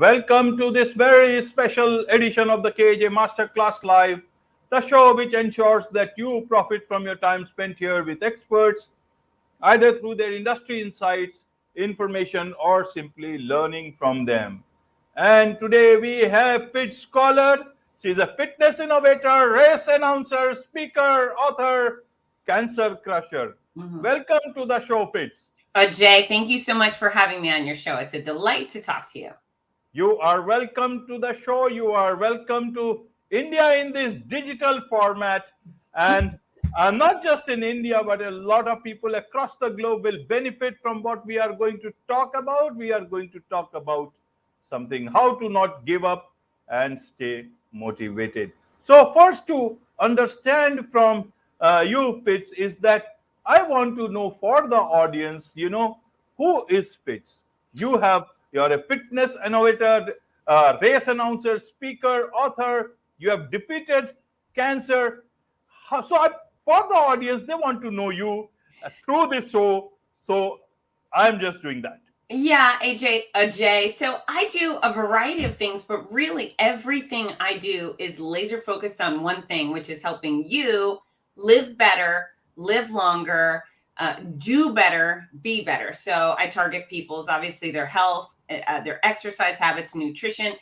Welcome to this very special edition of the KAJ Masterclass Live, the show which ensures that you profit from your time spent here with experts, either through their industry insights, information, or simply learning from them. And today we have Fitz Koehler. She's a fitness innovator, race announcer, speaker, author, cancer crusher. Welcome to the show, Fitz. Ajay, thank you so much for having me on your show. It's a delight to talk to you. You are welcome to the show. You are welcome to India in this digital format. And not just in India, but a lot of people across the globe will benefit from what we are going to talk about. We are going to talk about something, how to not give up and stay motivated. So first to understand from you, Fitz, is that I want to know for the audience, who is Fitz? You're a fitness innovator, race announcer, speaker, author. You have defeated cancer. For the audience, they want to know you through this show. So I'm just doing that. Yeah, Ajay. So I do a variety of things, but really everything I do is laser focused on one thing, which is helping you live better, live longer, do better, be better. So I target people's, obviously, their health, their exercise habits, nutrition.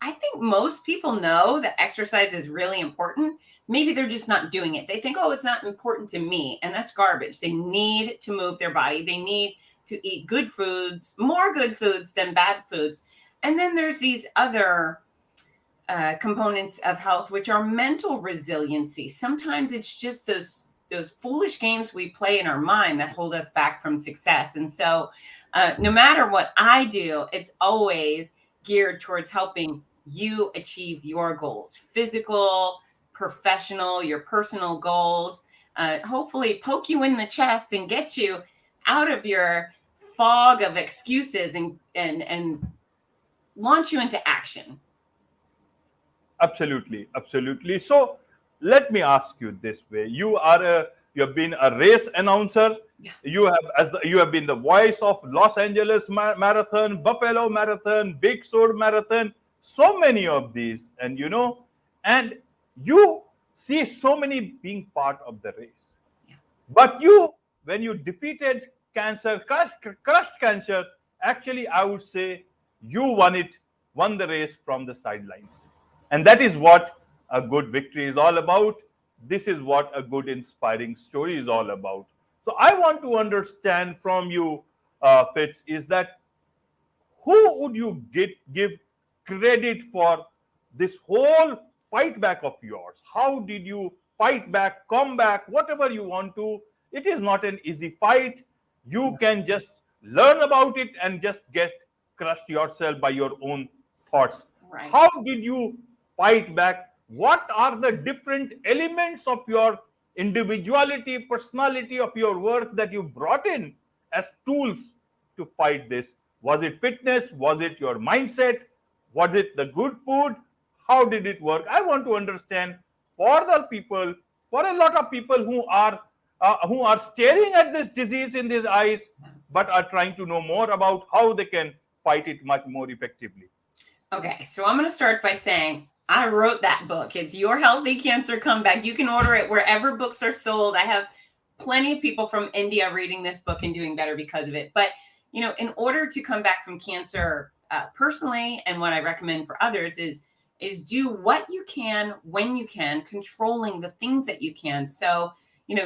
I think most people know that exercise is really important. Maybe they're just not doing it. They think, oh, it's not important to me. And that's garbage. They need to move their body. They need to eat good foods, more good foods than bad foods. And then there's these other components of health, which are mental resiliency. Sometimes it's just those foolish games we play in our mind that hold us back from success. And so no matter what I do, it's always geared towards helping you achieve your goals, physical, professional, your personal goals, hopefully poke you in the chest and get you out of your fog of excuses and launch you into action. Absolutely. So let me ask you this way. You have been a race announcer. Yeah. You have been the voice of Los Angeles Marathon, Buffalo Marathon, Big Sur Marathon, so many of these, and you see so many being part of the race. Yeah. But when you defeated cancer, crushed cancer, actually I would say you won the race from the sidelines. And that is what a good victory is all about. This is what a good inspiring story is all about. So I want to understand from you, Fitz, is that who would you give credit for this whole fight back of yours? How did you fight back, come back, whatever you want to? It is not an easy fight. You can just learn about it and just get crushed yourself by your own thoughts. Right. How did you fight back? What are the different elements of your individuality, personality of your work that you brought in as tools to fight this? Was it fitness? Was it your mindset? Was it the good food? How did it work? I want to understand for a lot of people who are staring at this disease in their eyes, but are trying to know more about how they can fight it much more effectively. Okay, so I'm going to start by saying I wrote that book. It's Your Healthy Cancer Comeback. You can order it wherever books are sold. I have plenty of people from India reading this book and doing better because of it. But, in order to come back from cancer personally, and what I recommend for others is do what you can, when you can, controlling the things that you can. So,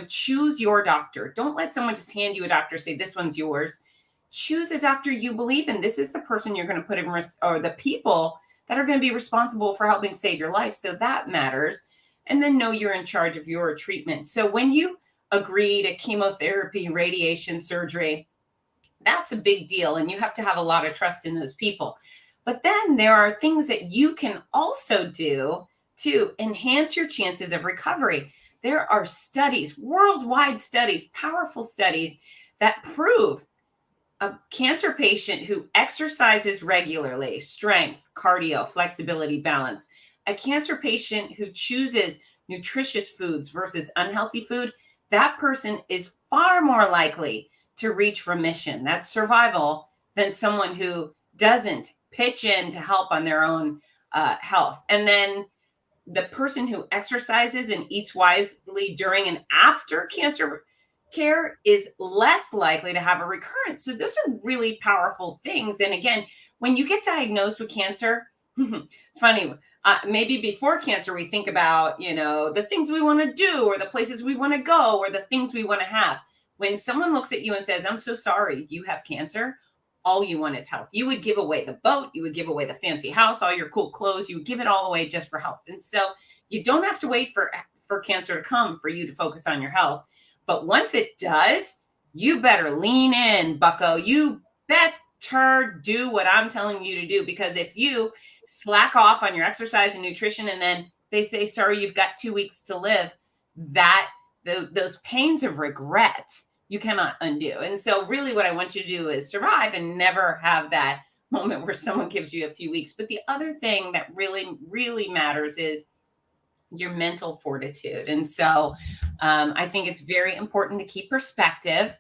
choose your doctor. Don't let someone just hand you a doctor, say, this one's yours. Choose a doctor you believe in. This is the person you're going to put in risk, or the people that are going to be responsible for helping save your life. So that matters. And then know you're in charge of your treatment. So when you agree to chemotherapy, radiation, surgery, that's a big deal. And you have to have a lot of trust in those people. But then there are things that you can also do to enhance your chances of recovery. There are studies, worldwide studies, powerful studies that prove a cancer patient who exercises regularly, strength, cardio, flexibility, balance, a cancer patient who chooses nutritious foods versus unhealthy food, that person is far more likely to reach remission, that's survival, than someone who doesn't pitch in to help on their own health. And then the person who exercises and eats wisely during and after cancer care is less likely to have a recurrence. So those are really powerful things. And again, when you get diagnosed with cancer, it's funny. Maybe before cancer, we think about, the things we want to do or the places we want to go or the things we want to have. When someone looks at you and says, I'm so sorry, you have cancer, all you want is health. You would give away the boat, you would give away the fancy house, all your cool clothes, you would give it all away just for health. And so you don't have to wait for cancer to come for you to focus on your health. But once it does, you better lean in, bucko. You better do what I'm telling you to do, because if you slack off on your exercise and nutrition and then they say, sorry, you've got 2 weeks to live, those pains of regret you cannot undo. And so really what I want you to do is survive and never have that moment where someone gives you a few weeks. But the other thing that really, really matters is your mental fortitude. And so I think it's very important to keep perspective.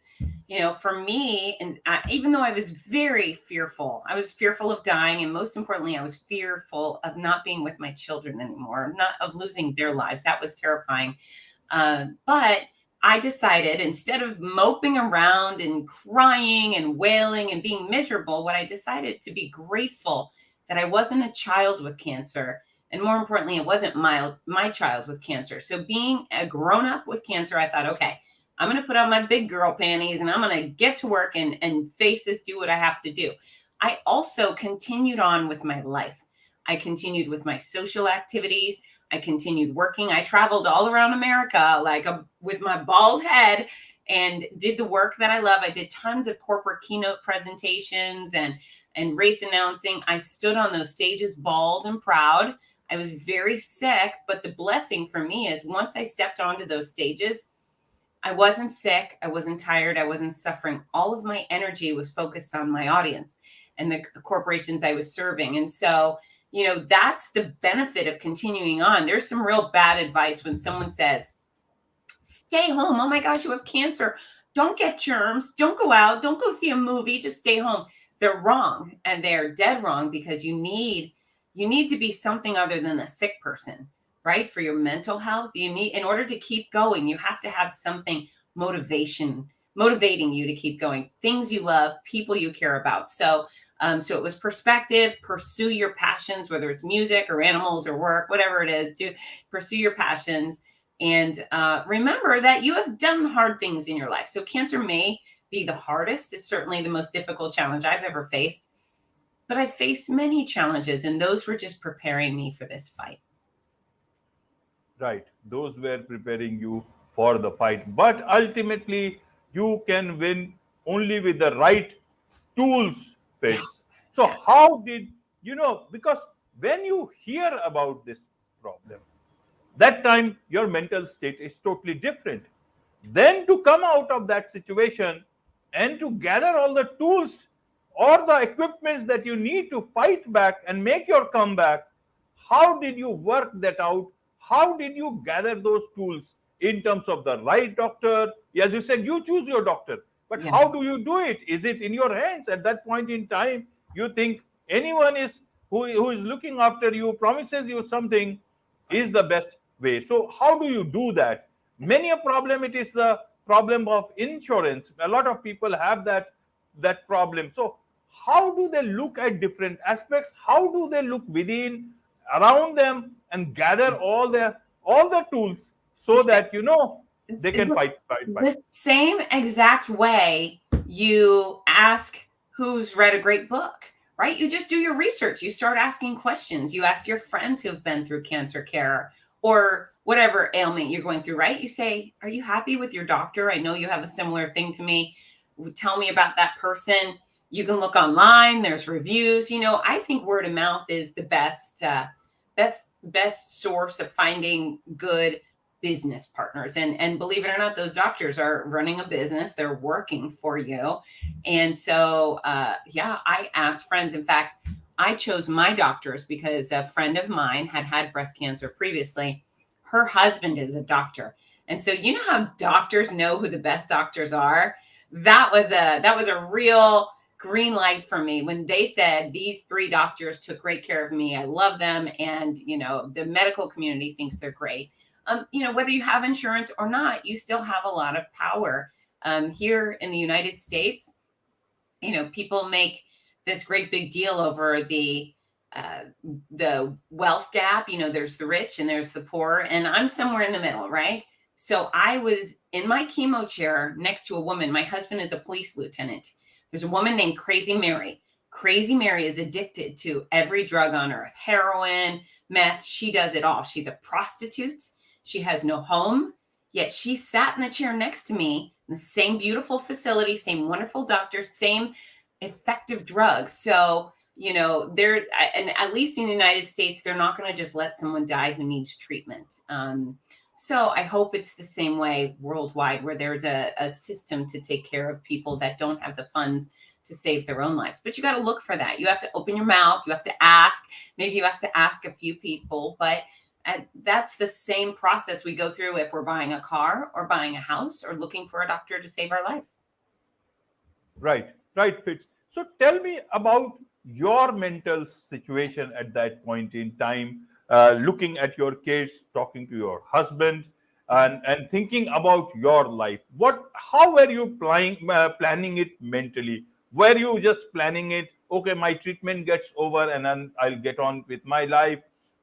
For me, and even though I was very fearful, I was fearful of dying. And most importantly, I was fearful of not being with my children anymore, not of losing their lives. That was terrifying. But I decided, instead of moping around and crying and wailing and being miserable, what I decided to be grateful that I wasn't a child with cancer. And more importantly, it wasn't my child with cancer. So being a grown up with cancer, I thought, okay, I'm going to put on my big girl panties and I'm going to get to work and face this, do what I have to do. I also continued on with my life. I continued with my social activities. I continued working. I traveled all around America, with my bald head, and did the work that I love. I did tons of corporate keynote presentations and race announcing. I stood on those stages bald and proud. I was very sick, but the blessing for me is once I stepped onto those stages, I wasn't sick. I wasn't tired. I wasn't suffering. All of my energy was focused on my audience and the corporations I was serving. And so, that's the benefit of continuing on. There's some real bad advice when someone says, stay home. Oh my gosh, you have cancer. Don't get germs. Don't go out. Don't go see a movie. Just stay home. They're wrong. And they're dead wrong, because you need to be something other than a sick person, right? For your mental health, in order to keep going, you have to have something motivating you to keep going. Things you love, people you care about. So it was perspective. Pursue your passions, whether it's music or animals or work, whatever it is. Pursue your passions, and remember that you have done hard things in your life. So cancer may be the hardest. It's certainly the most difficult challenge I've ever faced. But I faced many challenges, and those were just preparing me for this fight. Right. Those were preparing you for the fight. But ultimately, you can win only with the right tools, Fitz. Yes. So Yes. how did, because when you hear about this problem, that time your mental state is totally different. Then to come out of that situation and to gather all the tools or the equipments that you need to fight back and make your comeback, how did you work that out? How did you gather those tools in terms of the right doctor? As you said, you choose your doctor, but Yeah. how do you do it? Is it in your hands at that point in time? You think anyone who is looking after you, promises you something, is the best way. So how do you do that? Many a problem, it is the problem of insurance. A lot of people have that problem. So how do they look at different aspects? How do they look within, around them, and gather all the tools so that they can fight back? The same exact way you ask who's read a great book, right? You just do your research. You start asking questions. You ask your friends who have been through cancer care or whatever ailment you're going through, right? You say, are you happy with your doctor? I know you have a similar thing to me. Tell me about that person. You can look online. There's reviews. I think word of mouth is the best source of finding good business partners. And believe it or not, those doctors are running a business. They're working for you. And so, I asked friends. In fact, I chose my doctors because a friend of mine had breast cancer previously. Her husband is a doctor. And so, you know how doctors know who the best doctors are? That was a real green light for me when they said these 3 doctors took great care of me. I love them. And, the medical community thinks they're great. Whether you have insurance or not, you still have a lot of power. Here in the United States, people make this great big deal over the wealth gap. There's the rich and there's the poor, and I'm somewhere in the middle, right? So I was in my chemo chair next to a woman. My husband is a police lieutenant. There's a woman named Crazy Mary. Crazy Mary is addicted to every drug on earth, heroin, meth. She does it all. She's a prostitute. She has no home, yet she sat in the chair next to me in the same beautiful facility, same wonderful doctor, same effective drugs. So, and at least in the United States, they're not going to just let someone die who needs treatment. So I hope it's the same way worldwide, where there's a system to take care of people that don't have the funds to save their own lives. But you got to look for that. You have to open your mouth. You have to ask. Maybe you have to ask a few people. But that's the same process we go through if we're buying a car or buying a house or looking for a doctor to save our life. Right, Fitz. So tell me about your mental situation at that point in time, looking at your kids, talking to your husband, and thinking about your life. How were you planning it mentally? Were you just planning it, okay, my treatment gets over and then I'll get on with my life?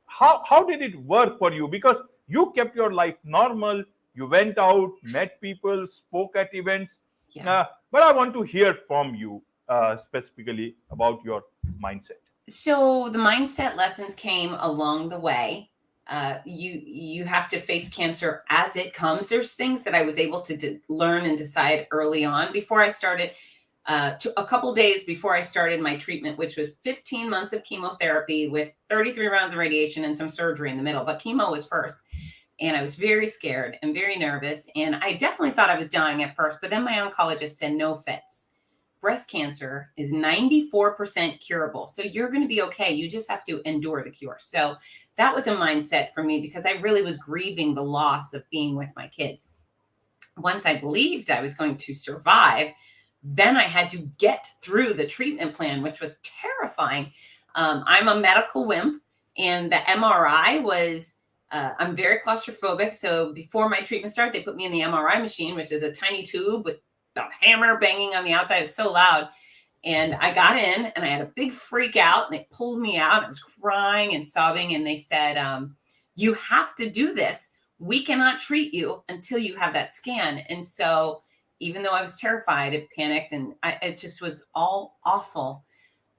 How did it work for you? Because you kept your life normal. You went out, met people, spoke at events. Yeah. But I want to hear from you specifically about your mindset. So the mindset lessons came along the way. You have to face cancer as it comes. There's things that I was able to learn and decide early on before I started. A couple days before I started my treatment, which was 15 months of chemotherapy with 33 rounds of radiation and some surgery in the middle. But chemo was first. And I was very scared and very nervous. And I definitely thought I was dying at first. But then my oncologist said, no, Fitz. Breast cancer is 94% curable. So you're going to be okay. You just have to endure the cure. So that was a mindset for me because I really was grieving the loss of being with my kids. Once I believed I was going to survive, then I had to get through the treatment plan, which was terrifying. I'm a medical wimp, and the MRI was, I'm very claustrophobic. So before my treatment started, they put me in the MRI machine, which is a tiny tube with a hammer banging on the outside. It's so loud. And I got in and I had a big freak out, and they pulled me out. I was crying and sobbing. And they said, you have to do this. We cannot treat you until you have that scan. And so even though I was terrified, it panicked, and it just was all awful.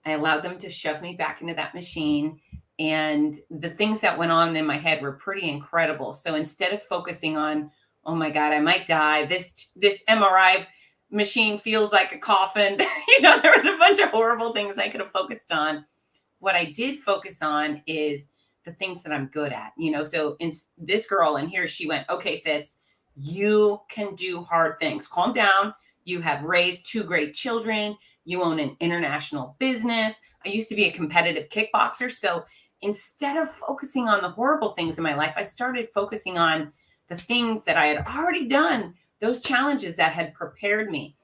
I allowed them to shove me back into that machine. And the things that went on in my head were pretty incredible. So instead of focusing on, oh my God, I might die, this MRI machine feels like a coffin. There was a bunch of horrible things I could have focused on. What I did focus on is the things that I'm good at. So in this girl in here, she went, okay, Fitz, you can do hard things. Calm down. You have raised 2 great children. You own an international business. I used to be a competitive kickboxer. So instead of focusing on the horrible things in my life, I started focusing on the things that I had already done, those challenges that had prepared me.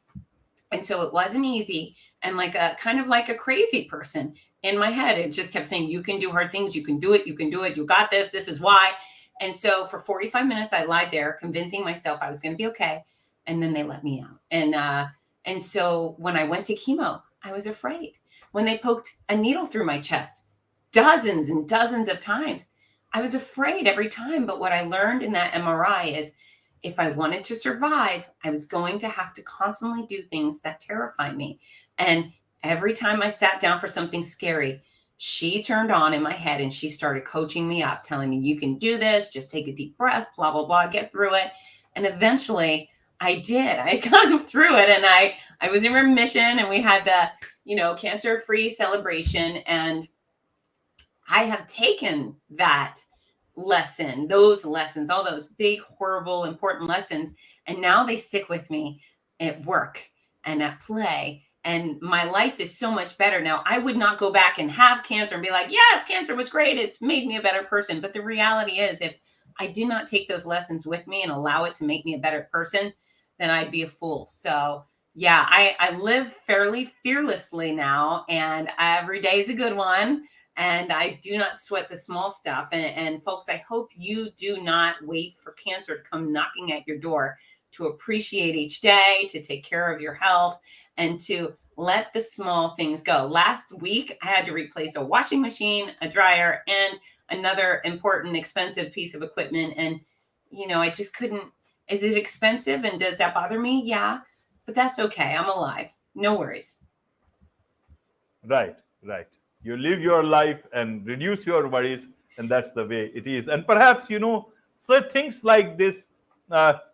And so it wasn't easy. And kind of like a crazy person in my head, it just kept saying, you can do hard things. You can do it. You can do it. You got this. This is why. And so for 45 minutes, I lied there, convincing myself I was going to be okay. And then they let me out. And so when I went to chemo, I was afraid. When they poked a needle through my chest, dozens and dozens of times, I was afraid every time. But what I learned in that MRI is if I wanted to survive, I was going to have to constantly do things that terrify me. And every time I sat down for something scary, she turned on in my head and she started coaching me up, telling me, you can do this, just take a deep breath, blah, blah, blah, get through it. And eventually I did. I got through it, and I was in remission, and we had the, cancer-free celebration. And I have taken that lesson, those lessons, all those big, horrible, important lessons, and now they stick with me at work and at play. And my life is so much better now. I would not go back and have cancer and be like, yes, cancer was great. It's made me a better person. But the reality is, if I did not take those lessons with me and allow it to make me a better person, then I'd be a fool. So Yeah, I live fairly fearlessly now, and every day is a good one. And I do not sweat the small stuff. And folks, I hope you do not wait for cancer to come knocking at your door, to appreciate each day, to take care of your health, and to let the small things go. Last week, I had to replace a washing machine, a dryer, and another important, expensive piece of equipment. And, I just couldn't. Is it expensive? And does that bother me? Yeah, but that's okay. I'm alive. No worries. Right, right. You live your life and reduce your worries, and that's the way it is. And perhaps, so things like this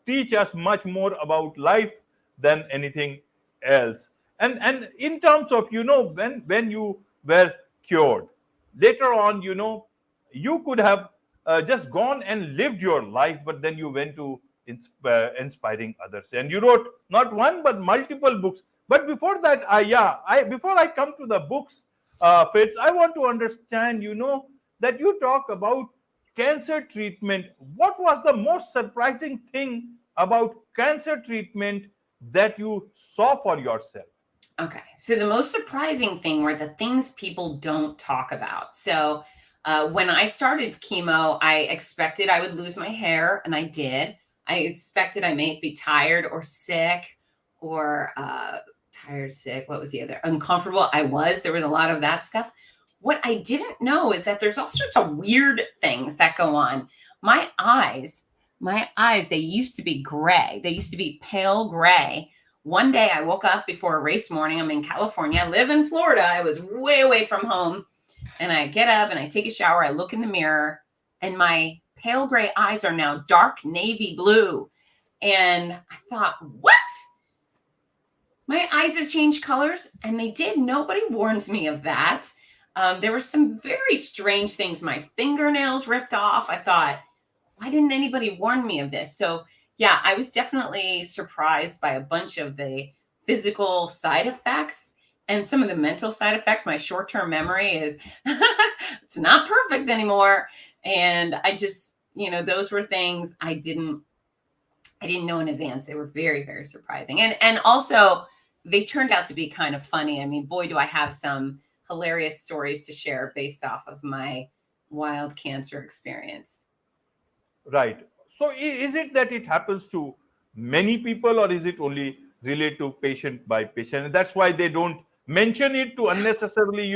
teach us much more about life than anything else. And in terms of, when you were cured, later on, you could have just gone and lived your life, but then you went to inspiring others, and you wrote not one but multiple books. But before that, before I come to the books, Fitz, I want to understand, that you talk about cancer treatment. What was the most surprising thing about cancer treatment that you saw for yourself? Okay. So the most surprising thing were the things people don't talk about. So when I started chemo, I expected I would lose my hair, and I did. I expected I may be tired or sick, or tired, sick. What was the other? Uncomfortable. I was. There was a lot of that stuff. What I didn't know is that there's all sorts of weird things that go on. My eyes, they used to be gray. They used to be pale gray. One day I woke up before a race morning. I'm in California. I live in Florida. I was way away from home. And I get up and I take a shower. I look in the mirror, and my pale gray eyes are now dark navy blue. And I thought, what? My eyes have changed colors? And they did. Nobody warned me of that. There were some very strange things. My fingernails ripped off. I thought, why didn't anybody warn me of this? So yeah, I was definitely surprised by a bunch of the physical side effects and some of the mental side effects. My short-term memory is it's not perfect anymore. And I just, those were things I didn't know in advance. They were very, very surprising. And also they turned out to be kind of funny. I mean, boy, do I have some hilarious stories to share based off of my wild cancer experience. Right. So is it that it happens to many people, or is it only related to patient by patient? And that's why they don't mention it to unnecessarily,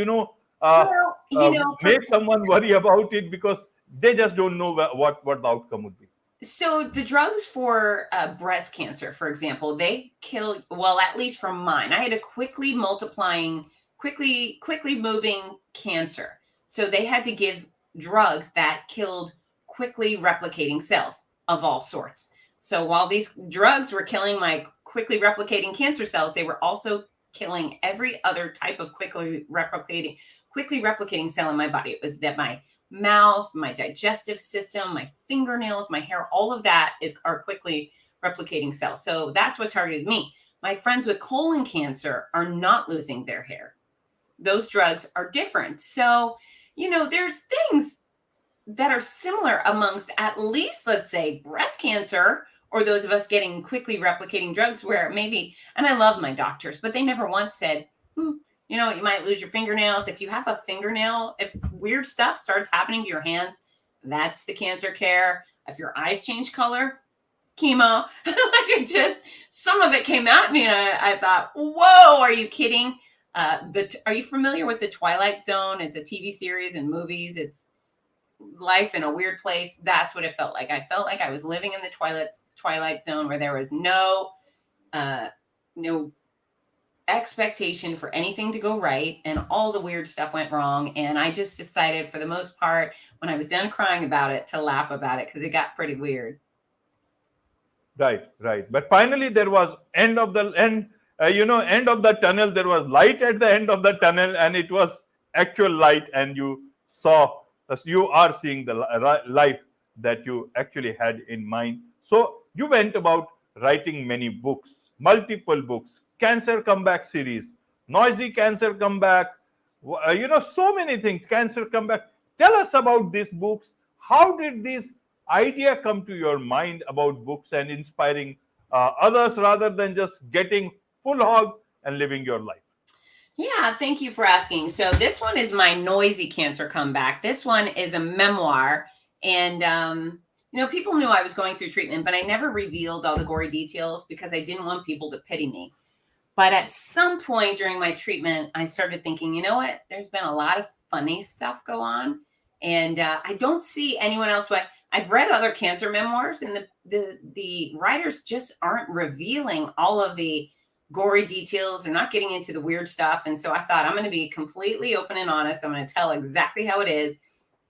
uh, Well, make someone worry about it, because they just don't know what the outcome would be. so the drugs for breast cancer, for example, they kill, well, at least from mine. I had a quickly multiplying, quickly moving cancer. So they had to give drugs that killed quickly replicating cells of all sorts. So while these drugs were killing my quickly replicating cancer cells, they were also killing every other type of quickly replicating cell in my body. It was that my mouth, my digestive system, my fingernails, my hair, all of that are quickly replicating cells. So that's what targeted me. My friends with colon cancer are not losing their hair. Those drugs are different. So, there's things that are similar amongst, at least, let's say, breast cancer, or those of us getting quickly replicating drugs, where maybe, and I love my doctors, but they never once said, you might lose your fingernails. If you have a fingernail, if weird stuff starts happening to your hands, that's the cancer care. If your eyes change color, chemo. Some of it came at me, and I thought, whoa, are you kidding? Are you familiar with the Twilight Zone? It's a TV series and movies. It's life in a weird place. That's what it felt like. I felt like I was living in the Twilight Zone, where there was no expectation for anything to go right, and all the weird stuff went wrong. And I just decided, for the most part, when I was done crying about it, to laugh about it, because it got pretty weird. Right, right. But finally, there was end of the tunnel. There was light at the end of the tunnel, and it was actual light, and you are seeing the life that you actually had in mind. So you went about writing many books, multiple books, cancer comeback series, noisy cancer comeback, so many things, cancer comeback. Tell us about these books. How did this idea come to your mind about books and inspiring others, rather than just getting full hog and living your life. Yeah, thank you for asking. So this one is my noisy cancer comeback. This one is a memoir. And, people knew I was going through treatment, but I never revealed all the gory details because I didn't want people to pity me. But at some point during my treatment, I started thinking, you know what? There's been a lot of funny stuff go on. And I don't see anyone else. But I've read other cancer memoirs, and the writers just aren't revealing all of the gory details. They're not getting into the weird stuff. And so I thought, I'm going to be completely open and honest. I'm going to tell exactly how it is.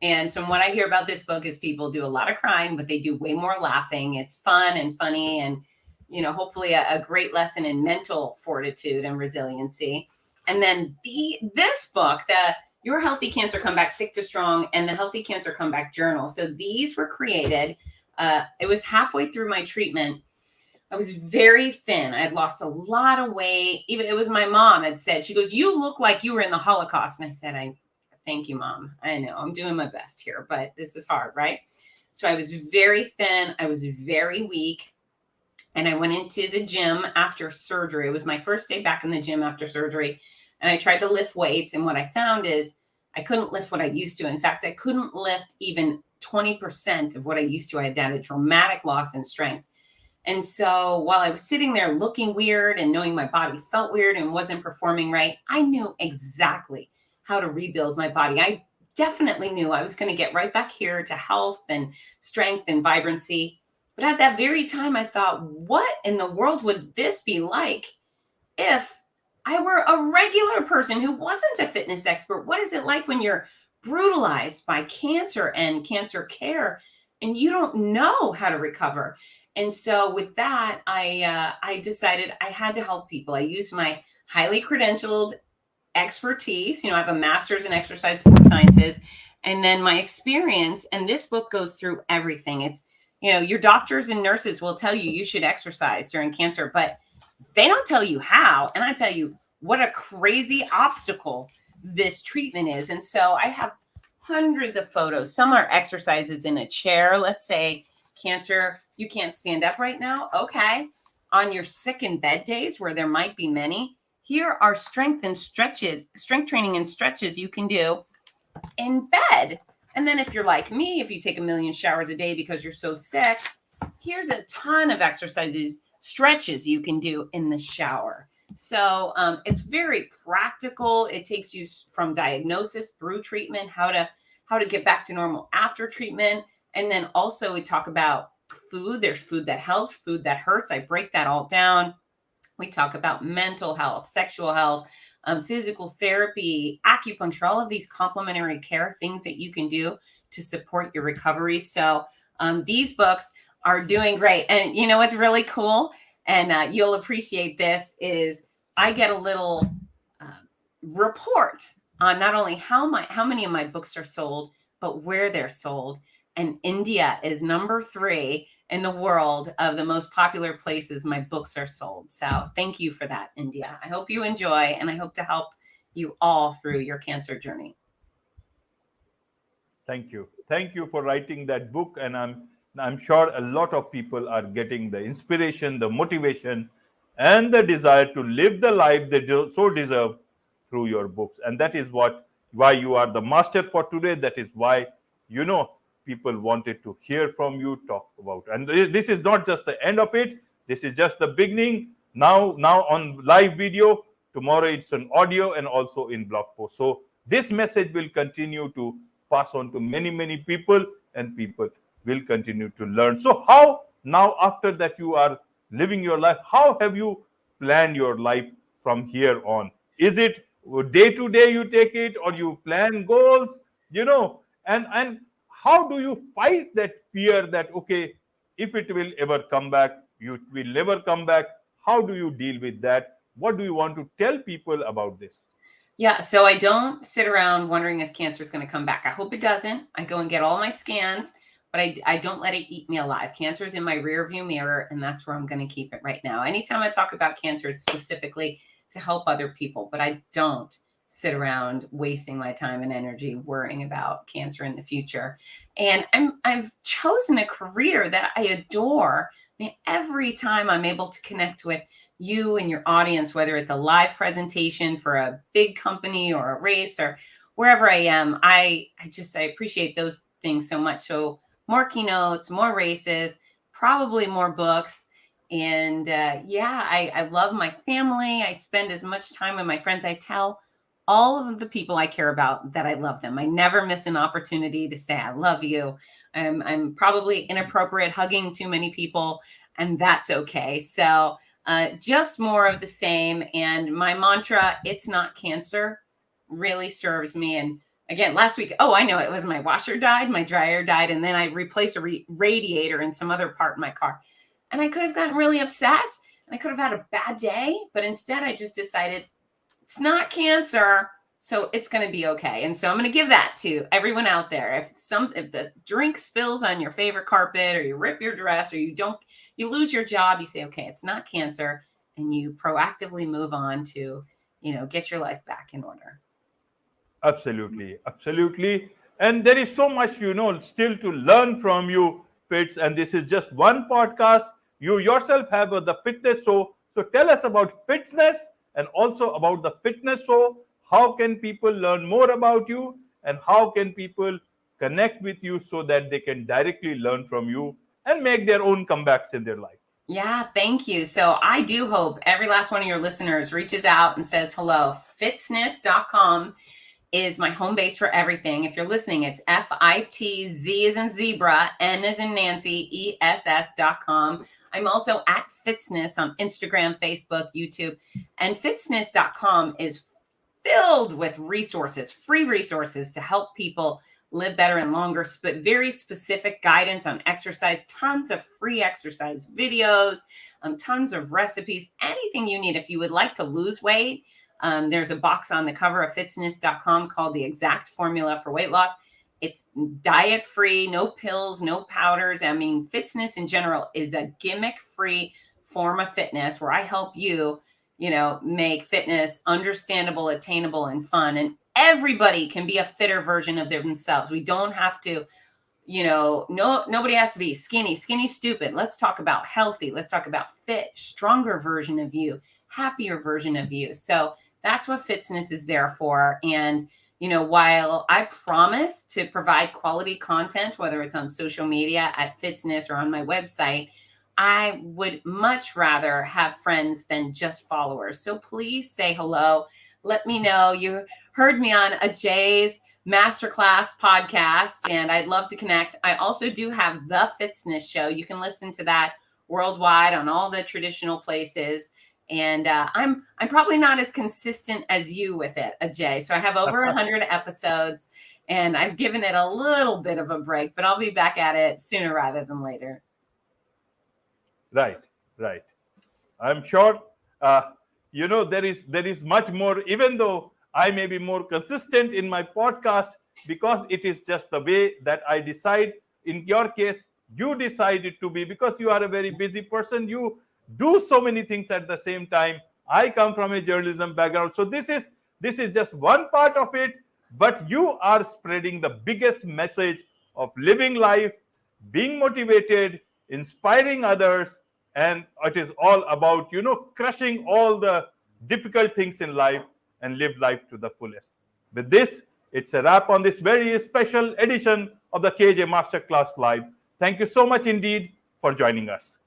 And so what I hear about this book is people do a lot of crying, but they do way more laughing. It's fun and funny, and hopefully a great lesson in mental fortitude and resiliency. And then this book, the Your Healthy Cancer Comeback, Sick to Strong, and the Healthy Cancer Comeback Journal. So these were created. It was halfway through my treatment. I was very thin. I had lost a lot of weight. Even it was my mom had said, she goes, "You look like you were in the Holocaust." And I said, thank you, Mom. I know I'm doing my best here, but this is hard, right? So I was very thin. I was very weak. And I went into the gym after surgery. It was my first day back in the gym after surgery. And I tried to lift weights. And what I found is I couldn't lift what I used to. In fact, I couldn't lift even 20% of what I used to. I had a dramatic loss in strength. And so while I was sitting there looking weird and knowing my body felt weird and wasn't performing right, I knew exactly how to rebuild my body. I definitely knew I was going to get right back here to health and strength and vibrancy. But at that very time, I thought, what in the world would this be like if I were a regular person who wasn't a fitness expert? What is it like when you're brutalized by cancer and cancer care and you don't know how to recover? And so with that, I decided I had to help people. I used my highly credentialed expertise. I have a master's in exercise sciences, and then my experience. And this book goes through everything. It's, your doctors and nurses will tell you should exercise during cancer, but they don't tell you how. And I tell you what a crazy obstacle this treatment is. And so I have hundreds of photos. Some are exercises in a chair. Let's say cancer, you can't stand up right now. Okay. On your sick in bed days, where there might be many, here are strength training and stretches you can do in bed. And then if you're like me, if you take a million showers a day because you're so sick, here's a ton of exercises, stretches you can do in the shower. So it's very practical. It takes you from diagnosis through treatment, how to get back to normal after treatment. And then also we talk about food. There's food that helps, food that hurts. I break that all down. We talk about mental health, sexual health, physical therapy, acupuncture, all of these complementary care things that you can do to support your recovery. So these books are doing great. And what's really cool, and you'll appreciate this, is I get a little report on not only how many of my books are sold, but where they're sold. And India is number 3 in the world of the most popular places my books are sold. So thank you for that, India. I hope you enjoy, and I hope to help you all through your cancer journey. Thank you. Thank you for writing that book. And I'm sure a lot of people are getting the inspiration, the motivation, and the desire to live the life they so deserve through your books. And that is why you are the master for today. That is why, people wanted to hear from you, talk about. And this is not just the end of it. This is just the beginning. Now on live video, tomorrow it's on audio and also in blog post. So this message will continue to pass on to many, many people, and people will continue to learn. So how now, after that you are living your life, how have you planned your life from here on? Is it day to day you take it, or you plan goals, and how do you fight that fear that, okay, if it will ever come back, you will never come back? How do you deal with that? What do you want to tell people about this? Yeah, so I don't sit around wondering if cancer is going to come back. I hope it doesn't. I go and get all my scans, but I don't let it eat me alive. Cancer is in my rear view mirror, and that's where I'm going to keep it right now. Anytime I talk about cancer, it's specifically to help other people, but I don't sit around wasting my time and energy worrying about cancer in the future. And I've chosen a career that I adore. I mean, every time I'm able to connect with you and your audience, whether it's a live presentation for a big company or a race or wherever I am. I appreciate those things so much. So more keynotes, more races, probably more books. And I love my family. I spend as much time with my friends. I tell all of the people I care about that I love them. I never miss an opportunity to say I love you. I'm probably inappropriate, hugging too many people, and that's okay. So just more of the same. And my mantra, it's not cancer, really serves me. And again, last week, I know it was my washer died, my dryer died, and then I replaced a radiator in some other part in my car. And I could have gotten really upset and I could have had a bad day, but instead I just decided it's not cancer, so it's going to be okay. And so I'm going to give that to everyone out there. If the drink spills on your favorite carpet, or you rip your dress, or you lose your job, you say, okay, it's not cancer, and you proactively move on to, get your life back in order. Absolutely, absolutely. And there is so much, still to learn from you, Fitz. And this is just one podcast. You yourself have the fitness show. So tell us about fitness and also about the fitness show. How can people learn more about you, and how can people connect with you so that they can directly learn from you and make their own comebacks in their life? Yeah, thank you. So I do hope every last one of your listeners reaches out and says hello. Fitzness.com is my home base for everything. If you're listening, it's FITZ as in zebra, N as in Nancy, ESS.com. I'm also at Fitzness on Instagram, Facebook, YouTube. And Fitzness.com is filled with resources, free resources to help people live better and longer, but very specific guidance on exercise, tons of free exercise videos, tons of recipes, anything you need. If you would like to lose weight, there's a box on the cover of Fitzness.com called The Exact Formula for Weight Loss. It's diet free, no pills, no powders. I mean, Fitzness in general is a gimmick free form of fitness where I help you, make fitness understandable, attainable, and fun. And everybody can be a fitter version of themselves. We don't have to, nobody has to be skinny, stupid. Let's talk about healthy. Let's talk about fit, stronger version of you, happier version of you. So that's what Fitzness is there for. And, while I promise to provide quality content, whether it's on social media at Fitzness or on my website, I would much rather have friends than just followers. So please say hello. Let me know you heard me on Ajay's Masterclass podcast, and I'd love to connect. I also do have the Fitzness show. You can listen to that worldwide on all the traditional places. And I'm probably not as consistent as you with it, Ajay. So I have over 100 episodes, and I've given it a little bit of a break, but I'll be back at it sooner rather than later. Right. I'm sure, there is much more, even though I may be more consistent in my podcast, because it is just the way that I decide. In your case, you decided to be, because you are a very busy person. You do so many things at the same time. I come from a journalism background. So this is just one part of it, but you are spreading the biggest message of living life, being motivated, inspiring others, and it is all about, crushing all the difficult things in life and live life to the fullest. With this, it's a wrap on this very special edition of the KAJ Masterclass Live. Thank you so much indeed for joining us.